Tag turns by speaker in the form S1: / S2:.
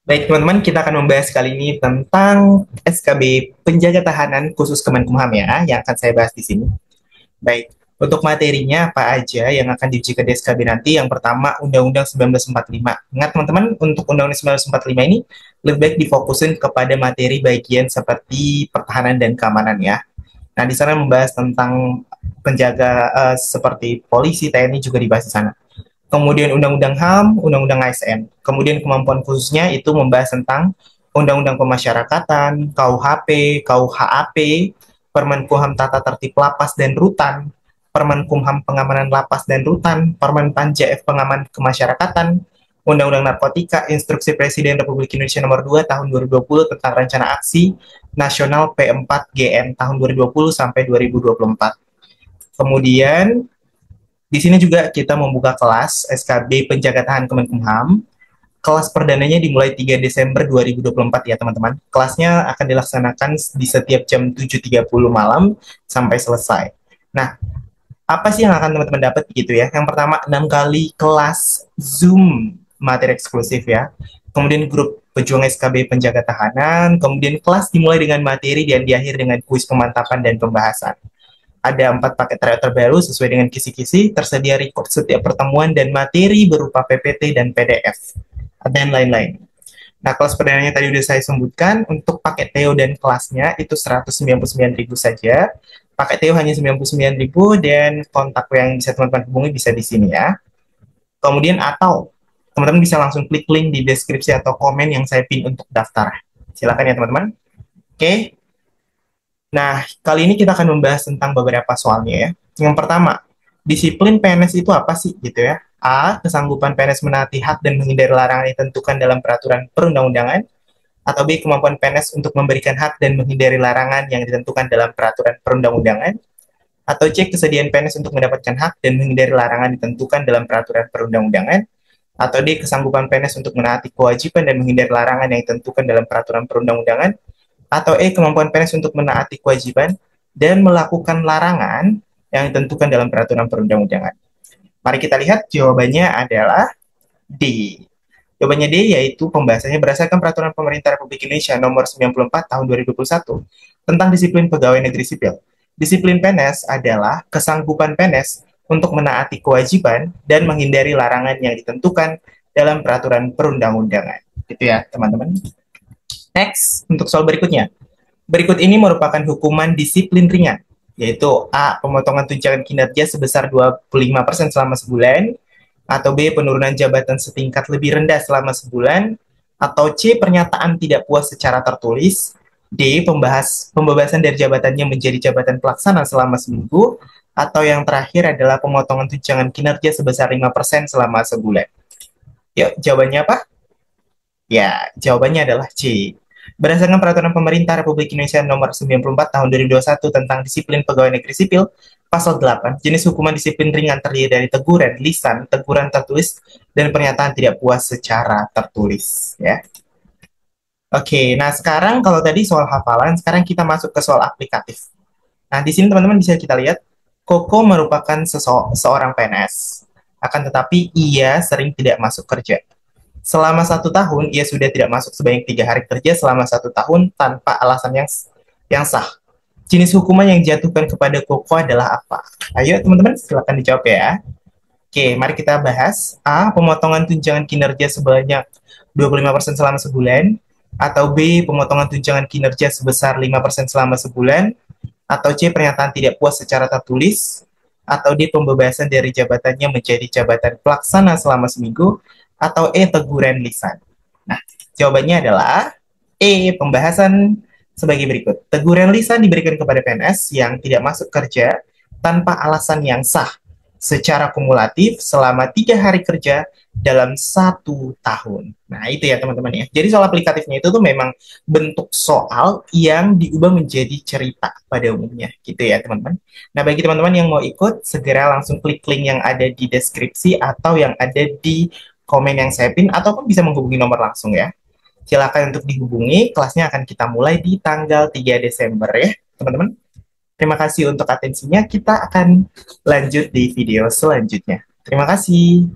S1: Baik, teman-teman, kita akan membahas kali ini tentang SKB Penjaga Tahanan khusus Kemenkumham ya, yang akan saya bahas di sini. Baik, untuk materinya apa aja yang akan diuji ke di SKB nanti? Yang pertama, Undang-Undang 1945. Ingat teman-teman, untuk Undang-Undang 1945 ini lebih baik difokusin kepada materi bagian seperti pertahanan dan keamanan ya. Nah, di sana membahas tentang penjaga seperti polisi, TNI juga dibahas di sana. Kemudian Undang-Undang HAM, Undang-Undang ASN. Kemudian kemampuan khususnya itu membahas tentang Undang-Undang Pemasyarakatan, KUHP, KUHAP, Permenkumham Tata Tertib Lapas dan Rutan, Permenkumham Pengamanan Lapas dan Rutan, Permen Panja F Pengaman Kemasyarakatan, Undang-Undang Narkotika, Instruksi Presiden Republik Indonesia Nomor 2 Tahun 2020 tentang Rencana Aksi Nasional P4GN tahun 2020 sampai 2024. Kemudian di sini juga kita membuka kelas SKB Penjaga Tahan Kemenkumham. Kelas perdananya dimulai 3 Desember 2024 ya teman-teman. Kelasnya akan dilaksanakan di setiap jam 7.30 malam sampai selesai. Nah, apa sih yang akan teman-teman dapat gitu ya? Yang pertama, 6 kali kelas Zoom materi eksklusif ya. Kemudian grup pejuang SKB Penjaga Tahanan. Kemudian kelas dimulai dengan materi dan diakhiri dengan kuis pemantapan dan pembahasan. Ada 4 paket tryout terbaru sesuai dengan kisi-kisi, tersedia record setiap pertemuan dan materi berupa PPT dan PDF, dan lain-lain. Nah, kelas perdananya tadi udah saya sebutkan, untuk paket Theo dan kelasnya itu 199.000 saja. Paket Theo hanya 99.000 dan kontak yang bisa teman-teman hubungi bisa di sini ya. Kemudian atau teman-teman bisa langsung klik link di deskripsi atau komen yang saya pin untuk daftar. Silakan ya teman-teman. Oke. Nah, kali ini kita akan membahas tentang beberapa soalnya ya. Yang pertama, disiplin PNS itu apa sih gitu ya? A. Kesanggupan PNS menaati hak dan menghindari larangan yang ditentukan dalam peraturan perundang-undangan. Atau B. Kemampuan PNS untuk memberikan hak dan menghindari larangan yang ditentukan dalam peraturan perundang-undangan. Atau C. Kesediaan PNS untuk mendapatkan hak dan menghindari larangan ditentukan dalam peraturan perundang-undangan. Atau D. Kesanggupan PNS untuk menaati kewajiban dan menghindari larangan yang ditentukan dalam peraturan perundang-undangan. Atau E. Kemampuan PNS untuk menaati kewajiban dan melakukan larangan yang ditentukan dalam peraturan perundang-undangan. Mari kita lihat jawabannya adalah D. Jawabannya D yaitu pembahasannya berdasarkan Peraturan Pemerintah Republik Indonesia Nomor 94 Tahun 2021 tentang disiplin pegawai negeri sipil. Disiplin PNS adalah kesanggupan PNS untuk menaati kewajiban dan menghindari larangan yang ditentukan dalam peraturan perundang-undangan. Gitu ya, teman-teman. Next, untuk soal berikutnya. Berikut ini merupakan hukuman disiplin ringan, yaitu A. Pemotongan tunjangan kinerja sebesar 25% selama sebulan, atau B. Penurunan jabatan setingkat lebih rendah selama sebulan, atau C. Pernyataan tidak puas secara tertulis, D. Pembebasan dari jabatannya menjadi jabatan pelaksana selama seminggu, atau yang terakhir adalah pemotongan tunjangan kinerja sebesar 5% selama sebulan. Yuk, jawabannya apa? Ya, jawabannya adalah C. Berdasarkan Peraturan Pemerintah Republik Indonesia Nomor 94 Tahun 2021 tentang Disiplin Pegawai Negeri Sipil, Pasal 8, jenis hukuman disiplin ringan terdiri dari teguran lisan, teguran tertulis, dan pernyataan tidak puas secara tertulis. Ya. Oke, nah sekarang kalau tadi soal hafalan, sekarang kita masuk ke soal aplikatif. Nah, di sini teman-teman bisa kita lihat, Koko merupakan seorang PNS, akan tetapi ia sering tidak masuk kerja. Selama 1 tahun, ia sudah tidak masuk sebanyak 3 hari kerja selama 1 tahun tanpa alasan yang sah. Jenis hukuman yang dijatuhkan kepada Koko adalah apa? Ayo teman-teman, silakan dijawab ya. Oke, mari kita bahas. A. Pemotongan tunjangan kinerja sebanyak 25% selama sebulan. Atau B. Pemotongan tunjangan kinerja sebesar 5% selama sebulan. Atau C. Pernyataan tidak puas secara tertulis. Atau D. Pembebasan dari jabatannya menjadi jabatan pelaksana selama seminggu. Atau E. Teguran lisan. Nah, jawabannya adalah E. Pembahasan sebagai berikut. Teguran lisan diberikan kepada PNS yang tidak masuk kerja tanpa alasan yang sah secara kumulatif selama 3 hari kerja dalam 1 tahun. Nah, itu ya teman-teman ya. Jadi soal aplikatifnya itu tuh memang bentuk soal yang diubah menjadi cerita pada umumnya, gitu ya teman-teman. Nah, bagi teman-teman yang mau ikut, segera langsung klik link yang ada di deskripsi atau yang ada di komen yang saya pin, ataupun bisa menghubungi nomor langsung ya. Silakan untuk dihubungi, kelasnya akan kita mulai di tanggal 3 Desember ya, teman-teman. Terima kasih untuk atensinya, kita akan lanjut di video selanjutnya. Terima kasih.